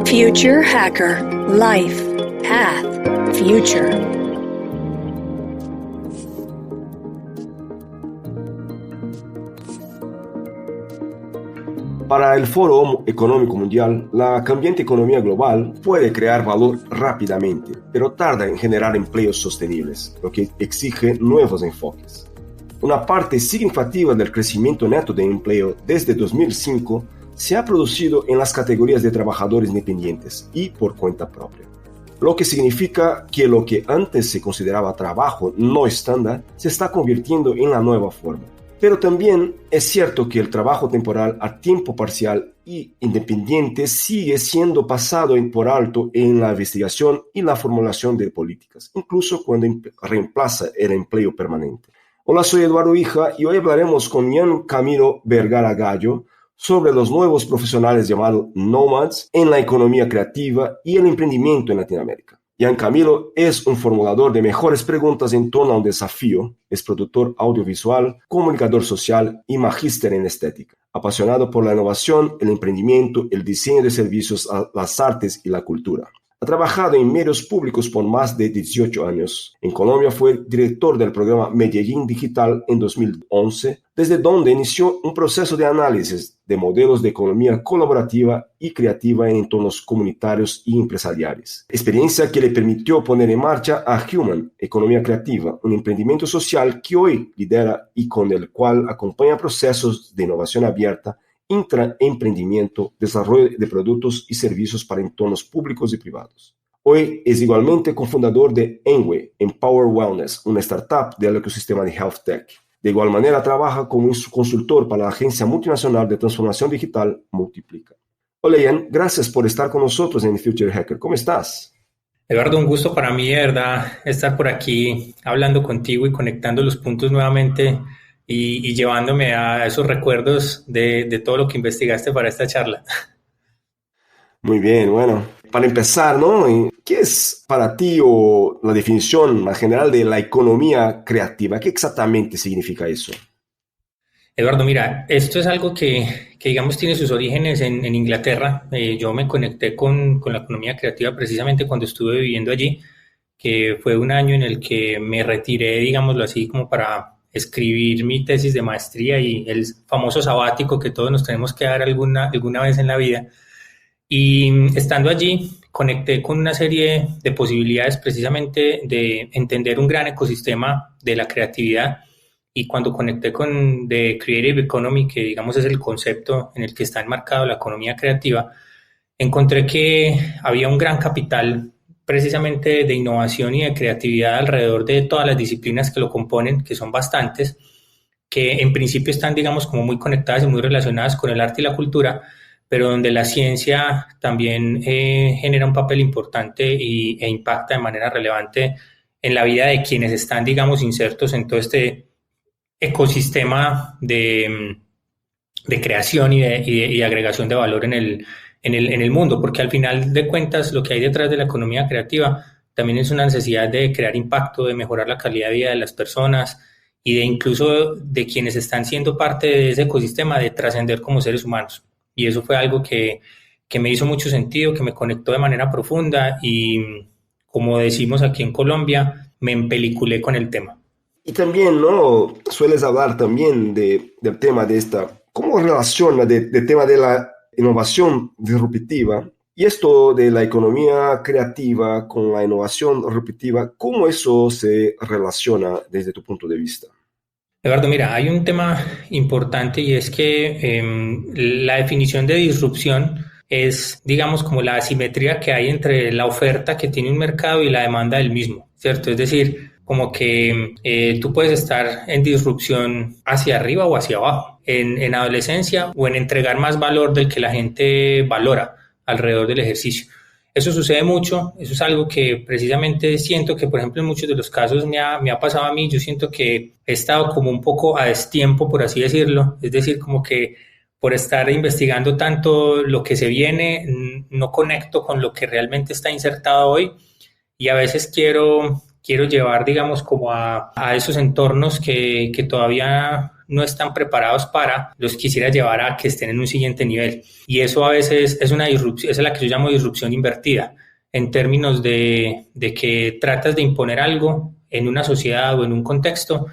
Future Hacker. Life. Path. Future. Para el Foro Económico Mundial, la cambiante economía global puede crear valor rápidamente, pero tarda en generar empleos sostenibles, lo que exige nuevos enfoques. Una parte significativa del crecimiento neto de empleo desde 2005 se ha producido en las categorías de trabajadores independientes y por cuenta propia, lo que significa que lo que antes se consideraba trabajo no estándar se está convirtiendo en la nueva forma. Pero también es cierto que el trabajo temporal a tiempo parcial y independiente sigue siendo pasado por alto en la investigación y la formulación de políticas, incluso cuando reemplaza el empleo permanente. Hola, soy Eduardo Hija y hoy hablaremos con Ian Camilo Vergara Gallo sobre los nuevos profesionales llamados nomads en la economía creativa y el emprendimiento en Latinoamérica. Ian Camilo es un formulador de mejores preguntas en torno a un desafío, es productor audiovisual, comunicador social y magíster en estética. Apasionado por la innovación, el emprendimiento, el diseño de servicios a las artes y la cultura. Ha trabajado en medios públicos por más de 18 años. En Colombia fue director del programa Medellín Digital en 2011, desde donde inició un proceso de análisis de modelos de economía colaborativa y creativa en entornos comunitarios y empresariales. Experiencia que le permitió poner en marcha a Human, Economía Creativa, un emprendimiento social que hoy lidera y con el cual acompaña procesos de innovación abierta, intraemprendimiento, desarrollo de productos y servicios para entornos públicos y privados. Hoy es igualmente cofundador de Enway, Empower Wellness, una startup del ecosistema de Health Tech. De igual manera, trabaja como consultor para la agencia multinacional de transformación digital Multiplica. Hola Ian, gracias por estar con nosotros en Future Hacker. ¿Cómo estás? Eduardo, un gusto para mí, de verdad, estar por aquí hablando contigo y conectando los puntos nuevamente y llevándome a esos recuerdos de todo lo que investigaste para esta charla. Muy bien, bueno, para empezar, ¿no? ¿Qué es para ti o la definición más general de la economía creativa? ¿Qué exactamente significa eso? Eduardo, mira, esto es algo que digamos tiene sus orígenes en Inglaterra. Yo me conecté con la economía creativa precisamente cuando estuve viviendo allí, que fue un año en el que me retiré, digámoslo así, como para escribir mi tesis de maestría y el famoso sabático que todos nos tenemos que dar alguna vez en la vida. Y estando allí, conecté con una serie de posibilidades precisamente de entender un gran ecosistema de la creatividad. Y cuando conecté con The Creative Economy, que digamos es el concepto en el que está enmarcado la economía creativa, encontré que había un gran capital precisamente de innovación y de creatividad alrededor de todas las disciplinas que lo componen, que son bastantes, que en principio están, digamos, como muy conectadas y muy relacionadas con el arte y la cultura, pero donde la ciencia también genera un papel importante e impacta de manera relevante en la vida de quienes están, digamos, insertos en todo este ecosistema de creación y de agregación de valor en el mundo, porque al final de cuentas lo que hay detrás de la economía creativa también es una necesidad de crear impacto, de mejorar la calidad de vida de las personas y de incluso de quienes están siendo parte de ese ecosistema, de trascender como seres humanos. Y eso fue algo que me hizo mucho sentido, que me conectó de manera profunda y, como decimos aquí en Colombia, me empeliculé con el tema. Y también, ¿no? Sueles hablar también del tema de ¿cómo relaciona del tema de la innovación disruptiva y esto de la economía creativa con la innovación disruptiva? ¿Cómo eso se relaciona desde tu punto de vista? Eduardo, mira, hay un tema importante y es que la definición de disrupción es, digamos, como la asimetría que hay entre la oferta que tiene un mercado y la demanda del mismo, ¿cierto? Es decir, como que tú puedes estar en disrupción hacia arriba o hacia abajo, en adolescencia o en entregar más valor del que la gente valora alrededor del ejercicio. Eso sucede mucho, eso es algo que precisamente siento que, por ejemplo, en muchos de los casos me ha pasado a mí. Yo siento que he estado como un poco a destiempo, por así decirlo, es decir, como que por estar investigando tanto lo que se viene, no conecto con lo que realmente está insertado hoy y a veces quiero llevar, digamos, como a esos entornos que todavía no están preparados para, los quisiera llevar a que estén en un siguiente nivel. Y eso a veces es una disrupción, esa es la que yo llamo disrupción invertida, en términos de que tratas de imponer algo en una sociedad o en un contexto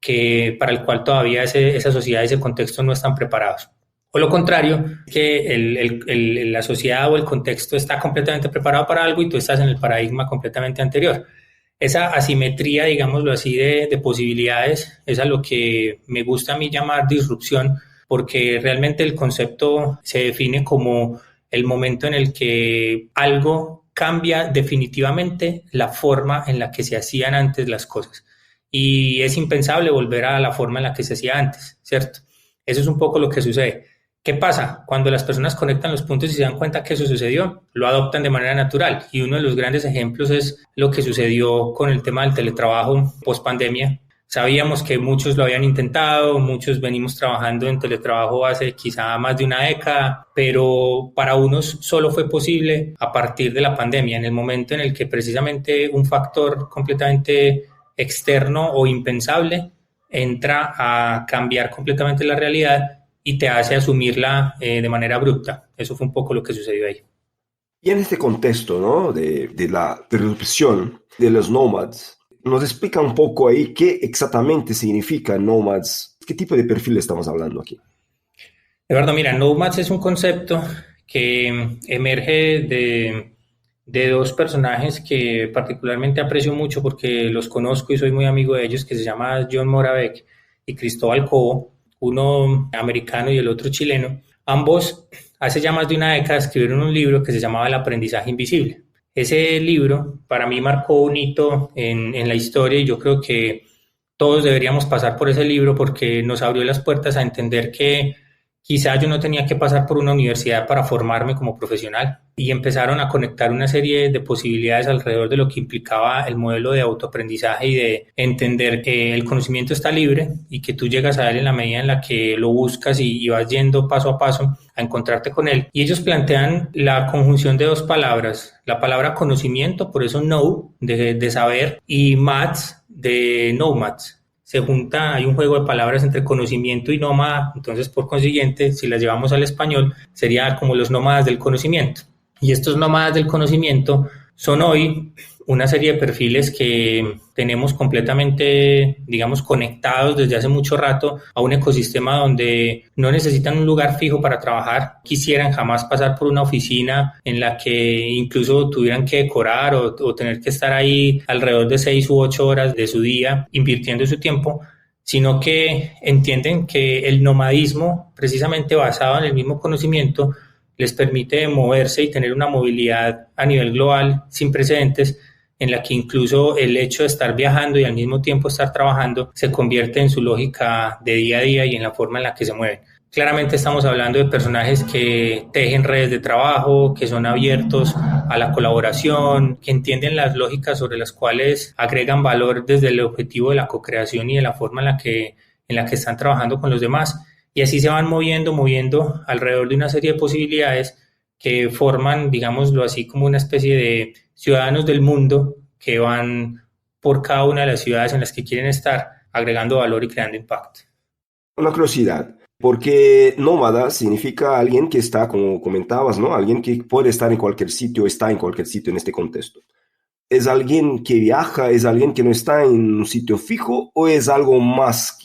que para el cual todavía esa sociedad y ese contexto no están preparados. O lo contrario, que la sociedad o el contexto está completamente preparado para algo y tú estás en el paradigma completamente anterior. Esa asimetría, digámoslo así, de posibilidades es a lo que me gusta a mí llamar disrupción, porque realmente el concepto se define como el momento en el que algo cambia definitivamente la forma en la que se hacían antes las cosas. Y es impensable volver a la forma en la que se hacía antes, ¿cierto? Eso es un poco lo que sucede. ¿Qué pasa? Cuando las personas conectan los puntos y se dan cuenta que eso sucedió, lo adoptan de manera natural. Y uno de los grandes ejemplos es lo que sucedió con el tema del teletrabajo post pandemia. Sabíamos que muchos lo habían intentado, muchos venimos trabajando en teletrabajo hace quizá más de una década, pero para unos solo fue posible a partir de la pandemia, en el momento en el que precisamente un factor completamente externo o impensable entra a cambiar completamente la realidad y te hace asumirla de manera abrupta. Eso fue un poco lo que sucedió ahí. Y en este contexto, ¿no? de la disrupción de los nómadas, nos explica un poco ahí qué exactamente significa nómadas, qué tipo de perfil estamos hablando aquí. Eduardo, mira, nómadas es un concepto que emerge de dos personajes que particularmente aprecio mucho porque los conozco y soy muy amigo de ellos, que se llama John Moravec y Cristóbal Cobo, uno americano y el otro chileno. Ambos hace ya más de una década escribieron un libro que se llamaba El aprendizaje invisible. Ese libro para mí marcó un hito en la historia y yo creo que todos deberíamos pasar por ese libro porque nos abrió las puertas a entender que quizá yo no tenía que pasar por una universidad para formarme como profesional y empezaron a conectar una serie de posibilidades alrededor de lo que implicaba el modelo de autoaprendizaje y de entender que el conocimiento está libre y que tú llegas a él en la medida en la que lo buscas y vas yendo paso a paso a encontrarte con él. Y ellos plantean la conjunción de dos palabras, la palabra conocimiento, por eso know, de saber, y maths, de nomads. Se junta, hay un juego de palabras entre conocimiento y nómada, entonces por consiguiente, si las llevamos al español, sería como los nómadas del conocimiento. Y estos nómadas del conocimiento son hoy una serie de perfiles que tenemos completamente, digamos, conectados desde hace mucho rato a un ecosistema donde no necesitan un lugar fijo para trabajar, quisieran jamás pasar por una oficina en la que incluso tuvieran que decorar o tener que estar ahí alrededor de 6 u 8 horas de su día invirtiendo su tiempo, sino que entienden que el nomadismo, precisamente basado en el mismo conocimiento, les permite moverse y tener una movilidad a nivel global sin precedentes, en la que incluso el hecho de estar viajando y al mismo tiempo estar trabajando se convierte en su lógica de día a día y en la forma en la que se mueven. Claramente estamos hablando de personajes que tejen redes de trabajo, que son abiertos a la colaboración, que entienden las lógicas sobre las cuales agregan valor desde el objetivo de la co-creación y de la forma en la que están trabajando con los demás. Y así se van moviendo alrededor de una serie de posibilidades que forman, digámoslo así, como una especie de ciudadanos del mundo que van por cada una de las ciudades en las que quieren estar, agregando valor y creando impacto. Una curiosidad, porque nómada significa alguien que está, como comentabas, ¿no? Alguien que puede estar en cualquier sitio, está en cualquier sitio en este contexto. ¿Es alguien que viaja, es alguien que no está en un sitio fijo o es algo más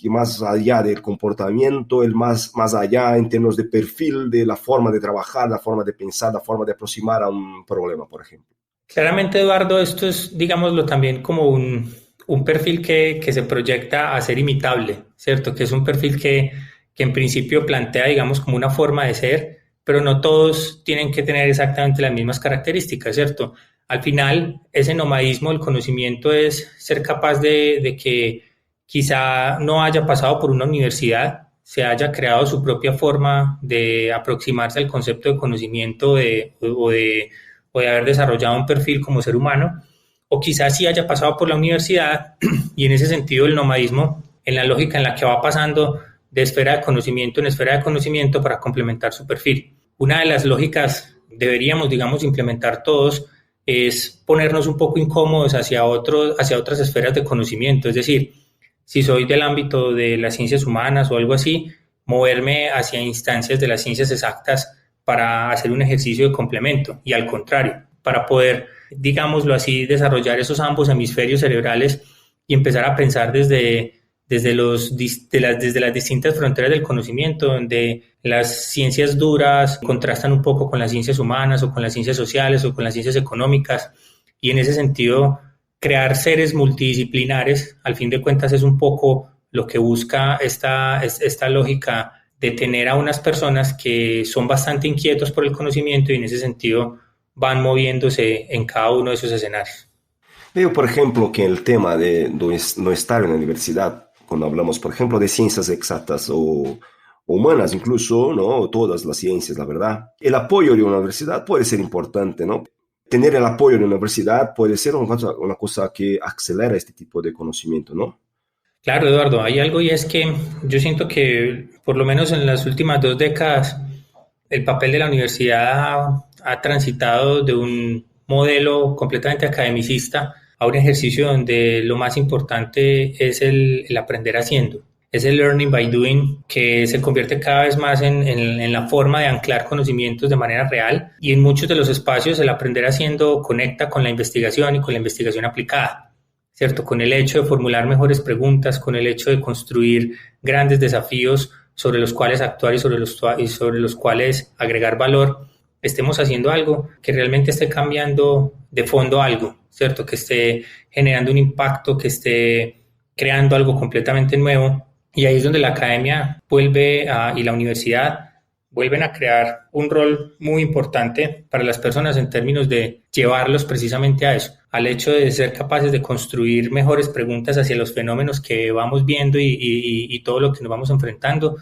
allá del comportamiento, más allá en términos de perfil, de la forma de trabajar, la forma de pensar, la forma de aproximar a un problema, por ejemplo? Claramente, Eduardo, esto es, digámoslo, también como un perfil que se proyecta a ser imitable, ¿cierto? Que es un perfil que en principio plantea, digamos, como una forma de ser, pero no todos tienen que tener exactamente las mismas características, ¿cierto? Al final, ese nomadismo del conocimiento es ser capaz de que quizá no haya pasado por una universidad, se haya creado su propia forma de aproximarse al concepto de conocimiento o de haber desarrollado un perfil como ser humano, o quizás sí haya pasado por la universidad y en ese sentido el nomadismo, en la lógica en la que va pasando de esfera de conocimiento en esfera de conocimiento para complementar su perfil. Una de las lógicas deberíamos, digamos, implementar todos es ponernos un poco incómodos hacia otras esferas de conocimiento, es decir, si soy del ámbito de las ciencias humanas o algo así, moverme hacia instancias de las ciencias exactas para hacer un ejercicio de complemento y al contrario, para poder, digámoslo así, desarrollar esos ambos hemisferios cerebrales y empezar a pensar desde las distintas fronteras del conocimiento, donde las ciencias duras contrastan un poco con las ciencias humanas o con las ciencias sociales o con las ciencias económicas, y en ese sentido crear seres multidisciplinares, al fin de cuentas es un poco lo que busca esta lógica de tener a unas personas que son bastante inquietos por el conocimiento y en ese sentido van moviéndose en cada uno de esos escenarios. Veo, por ejemplo, que el tema de no estar en la universidad, cuando hablamos, por ejemplo, de ciencias exactas o humanas incluso, ¿no? Todas las ciencias, la verdad. El apoyo de una universidad puede ser importante, ¿no? Tener el apoyo de una universidad puede ser una cosa que acelera este tipo de conocimiento, ¿no? Claro, Eduardo, hay algo y es que yo siento que por lo menos en las últimas 2 décadas el papel de la universidad ha transitado de un modelo completamente academicista a un ejercicio donde lo más importante es el aprender haciendo. Es el learning by doing que se convierte cada vez más en la forma de anclar conocimientos de manera real y en muchos de los espacios el aprender haciendo conecta con la investigación y con la investigación aplicada. ¿Cierto? Con el hecho de formular mejores preguntas, con el hecho de construir grandes desafíos sobre los cuales actuar y sobre los cuales agregar valor, estemos haciendo algo que realmente esté cambiando de fondo algo, ¿cierto? Que esté generando un impacto, que esté creando algo completamente nuevo. Y ahí es donde la academia y la universidad vuelven a crear un rol muy importante para las personas en términos de llevarlos precisamente a eso, al hecho de ser capaces de construir mejores preguntas hacia los fenómenos que vamos viendo y todo lo que nos vamos enfrentando.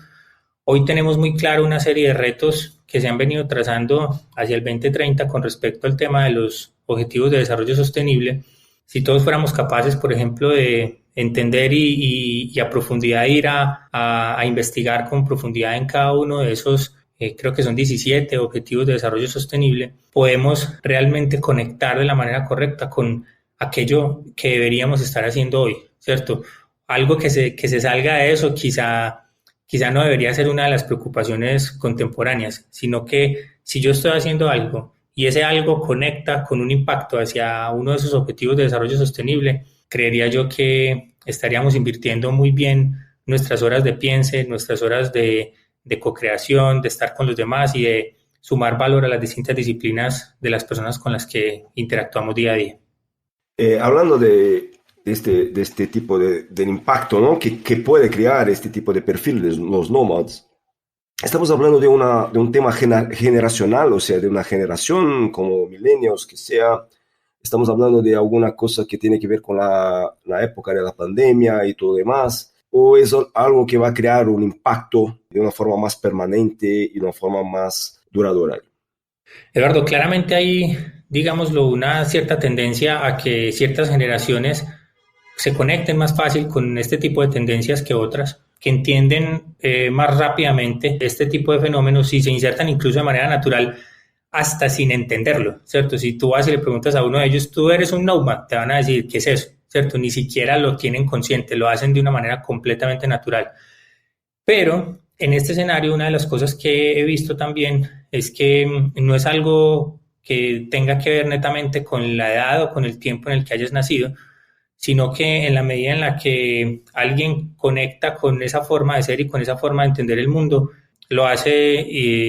Hoy tenemos muy claro una serie de retos que se han venido trazando hacia el 2030 con respecto al tema de los objetivos de desarrollo sostenible. Si todos fuéramos capaces, por ejemplo, de entender y a profundidad ir a investigar con profundidad en cada uno de esos, creo que son 17 objetivos de desarrollo sostenible, podemos realmente conectar de la manera correcta con aquello que deberíamos estar haciendo hoy, ¿cierto? Algo que se salga de eso quizá no debería ser una de las preocupaciones contemporáneas, sino que si yo estoy haciendo algo y ese algo conecta con un impacto hacia uno de esos objetivos de desarrollo sostenible, creería yo que estaríamos invirtiendo muy bien nuestras horas de piense, nuestras horas de co-creación, de estar con los demás y de sumar valor a las distintas disciplinas de las personas con las que interactuamos día a día. Hablando de este tipo de impacto, ¿no? que puede crear este tipo de perfil de los nómadas, estamos hablando de un tema generacional, o sea, de una generación como millennials, que sea. Estamos hablando de alguna cosa que tiene que ver con la época de la pandemia y todo demás, o es algo que va a crear un impacto de una forma más permanente y de una forma más duradera. Eduardo, claramente hay, digámoslo, una cierta tendencia a que ciertas generaciones se conecten más fácil con este tipo de tendencias que otras, que entienden más rápidamente este tipo de fenómenos y se insertan incluso de manera natural hasta sin entenderlo, ¿cierto? Si tú vas y le preguntas a uno de ellos, tú eres un nomad, te van a decir, ¿qué es eso? ¿Cierto? Ni siquiera lo tienen consciente, lo hacen de una manera completamente natural. Pero en este escenario, una de las cosas que he visto también es que no es algo que tenga que ver netamente con la edad o con el tiempo en el que hayas nacido, sino que en la medida en la que alguien conecta con esa forma de ser y con esa forma de entender el mundo, lo hace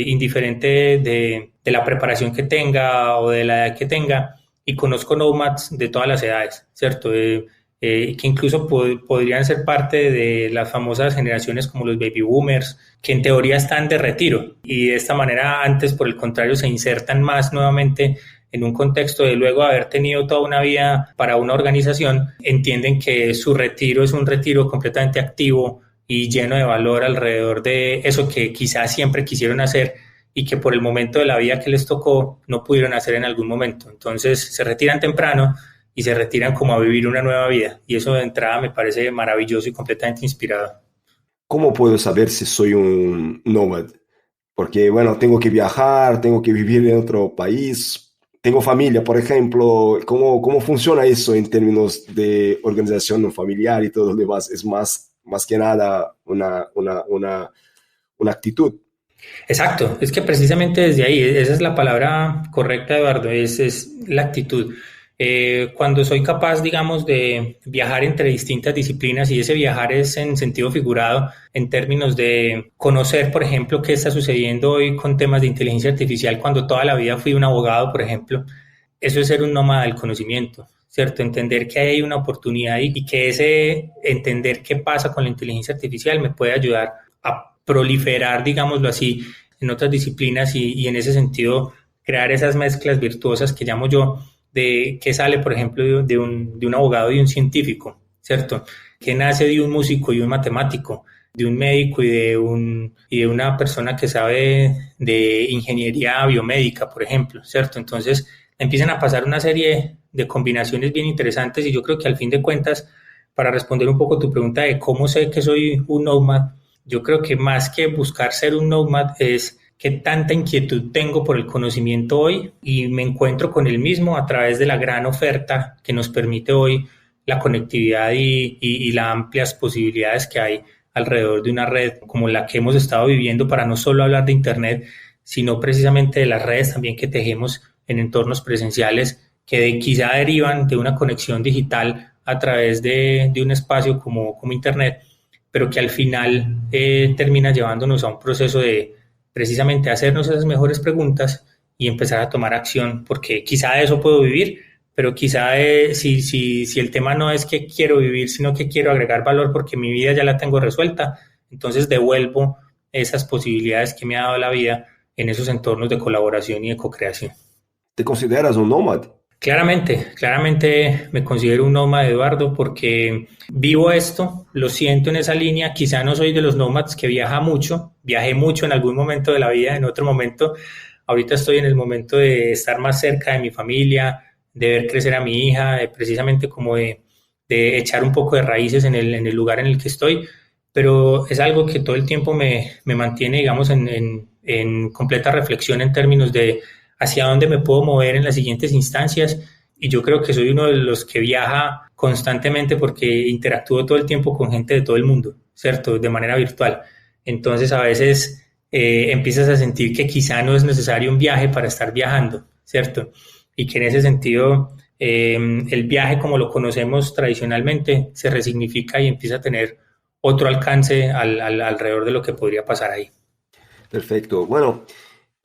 indiferente de la preparación que tenga o de la edad que tenga. Y conozco nomads de todas las edades, ¿cierto? Que incluso podrían ser parte de las famosas generaciones como los baby boomers, que en teoría están de retiro y de esta manera antes, por el contrario, se insertan más nuevamente en un contexto de luego haber tenido toda una vida para una organización, entienden que su retiro es un retiro completamente activo y lleno de valor alrededor de eso que quizás siempre quisieron hacer y que por el momento de la vida que les tocó no pudieron hacer en algún momento. Entonces se retiran temprano y se retiran como a vivir una nueva vida. Y eso de entrada me parece maravilloso y completamente inspirador. ¿Cómo puedo saber si soy un nómada? Porque, bueno, tengo que viajar, tengo que vivir en otro país. tengo familia, por ejemplo, ¿cómo funciona eso en términos de organización familiar y todo lo demás? Es más que nada una actitud. Exacto, es que precisamente desde ahí, esa es la palabra correcta, Eduardo, es la actitud. Cuando soy capaz, digamos, de viajar entre distintas disciplinas, y ese viajar es en sentido figurado, en términos de conocer, por ejemplo, qué está sucediendo hoy con temas de inteligencia artificial, cuando toda la vida fui un abogado, por ejemplo, eso es ser un nómada del conocimiento, ¿cierto? Entender que hay una oportunidad y que ese entender qué pasa con la inteligencia artificial me puede ayudar a proliferar, digámoslo así, en otras disciplinas y en ese sentido crear esas mezclas virtuosas que llamo yo, de qué sale, por ejemplo, de un abogado y un científico, ¿cierto? Que nace de un músico y un matemático, de un médico y de una persona que sabe de ingeniería biomédica, por ejemplo, ¿cierto? Entonces empiezan a pasar una serie de combinaciones bien interesantes y yo creo que al fin de cuentas, para responder un poco tu pregunta de cómo sé que soy un nomad, yo creo que más que buscar ser un nomad es qué tanta inquietud tengo por el conocimiento hoy y me encuentro con el mismo a través de la gran oferta que nos permite hoy la conectividad y las amplias posibilidades que hay alrededor de una red como la que hemos estado viviendo para no solo hablar de Internet, sino precisamente de las redes también que tejemos en entornos presenciales que quizá derivan de una conexión digital a través de un espacio como Internet, pero que al final termina llevándonos a un proceso de precisamente hacernos esas mejores preguntas y empezar a tomar acción, porque quizá de eso puedo vivir, pero quizá si el tema no es que quiero vivir, sino que quiero agregar valor porque mi vida ya la tengo resuelta, entonces devuelvo esas posibilidades que me ha dado la vida en esos entornos de colaboración y de co-creación. ¿Te consideras un nómada? Claramente me considero un nómada, Eduardo, porque vivo esto, lo siento en esa línea, quizá no soy de los nómadas que viajé mucho en algún momento de la vida, en otro momento, ahorita estoy en el momento de estar más cerca de mi familia, de ver crecer a mi hija, precisamente como de echar un poco de raíces en el lugar en el que estoy, pero es algo que todo el tiempo me mantiene, digamos, en completa reflexión en términos de hacia dónde me puedo mover en las siguientes instancias y yo creo que soy uno de los que viaja constantemente porque interactúo todo el tiempo con gente de todo el mundo, ¿cierto? De manera virtual. Entonces a veces empiezas a sentir que quizá no es necesario un viaje para estar viajando, ¿cierto? Y que en ese sentido el viaje como lo conocemos tradicionalmente se resignifica y empieza a tener otro alcance alrededor de lo que podría pasar ahí. Perfecto. Bueno,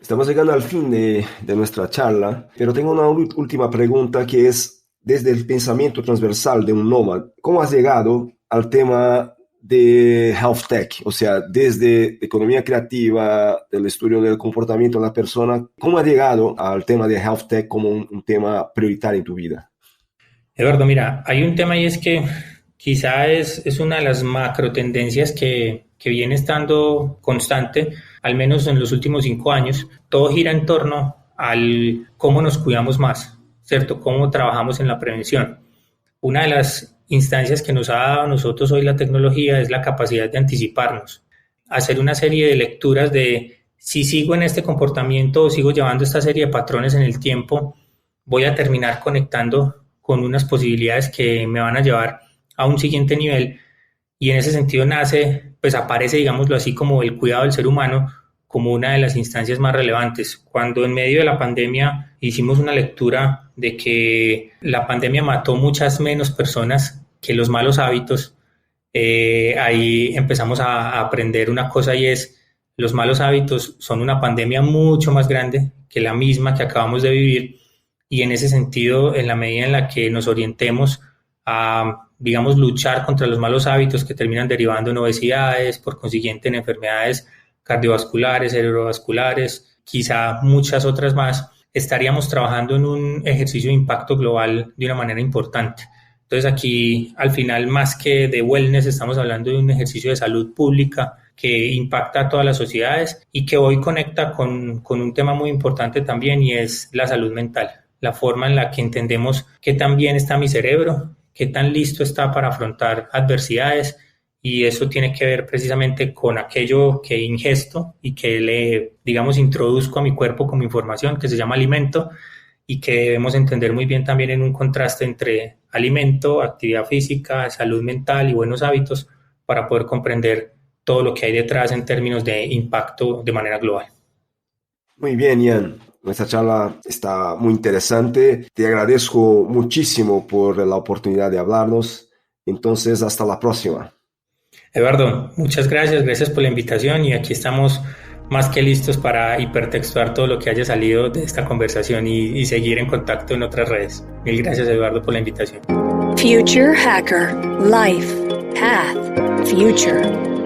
estamos llegando al fin de nuestra charla, pero tengo una última pregunta que es, desde el pensamiento transversal de un nómada, ¿cómo has llegado al tema de health tech? O sea, desde economía creativa, del estudio del comportamiento de la persona, ¿cómo has llegado al tema de health tech como un tema prioritario en tu vida? Eduardo, mira, hay un tema y es que quizá es una de las macro tendencias que viene estando constante, al menos en los últimos 5 años. Todo gira en torno al cómo nos cuidamos más, ¿cierto? Cómo trabajamos en la prevención. Una de las instancias que nos ha dado a nosotros hoy la tecnología es la capacidad de anticiparnos, hacer una serie de lecturas de si sigo en este comportamiento o sigo llevando esta serie de patrones en el tiempo, voy a terminar conectando con unas posibilidades que me van a llevar a un siguiente nivel y en ese sentido pues aparece, digámoslo así, como el cuidado del ser humano como una de las instancias más relevantes. Cuando en medio de la pandemia hicimos una lectura de que la pandemia mató muchas menos personas que los malos hábitos, ahí empezamos a aprender una cosa y es los malos hábitos son una pandemia mucho más grande que la misma que acabamos de vivir y en ese sentido, en la medida en la que nos orientemos a, digamos, luchar contra los malos hábitos que terminan derivando en obesidades, por consiguiente en enfermedades cardiovasculares, cerebrovasculares, quizá muchas otras más, estaríamos trabajando en un ejercicio de impacto global de una manera importante. Entonces aquí, al final, más que de wellness, estamos hablando de un ejercicio de salud pública que impacta a todas las sociedades y que hoy conecta con un tema muy importante también y es la salud mental, la forma en la que entendemos qué tan bien está mi cerebro, qué tan listo está para afrontar adversidades y eso tiene que ver precisamente con aquello que ingesto y que le, digamos, introduzco a mi cuerpo como información que se llama alimento y que debemos entender muy bien también en un contraste entre alimento, actividad física, salud mental y buenos hábitos para poder comprender todo lo que hay detrás en términos de impacto de manera global. Muy bien, Ian. Nuestra charla está muy interesante. Te agradezco muchísimo por la oportunidad de hablarnos. Entonces, hasta la próxima. Eduardo, muchas gracias por la invitación y aquí estamos más que listos para hipertextuar todo lo que haya salido de esta conversación y seguir en contacto en otras redes. Mil gracias, Eduardo, por la invitación. Future Hacker. Life. Path. Future.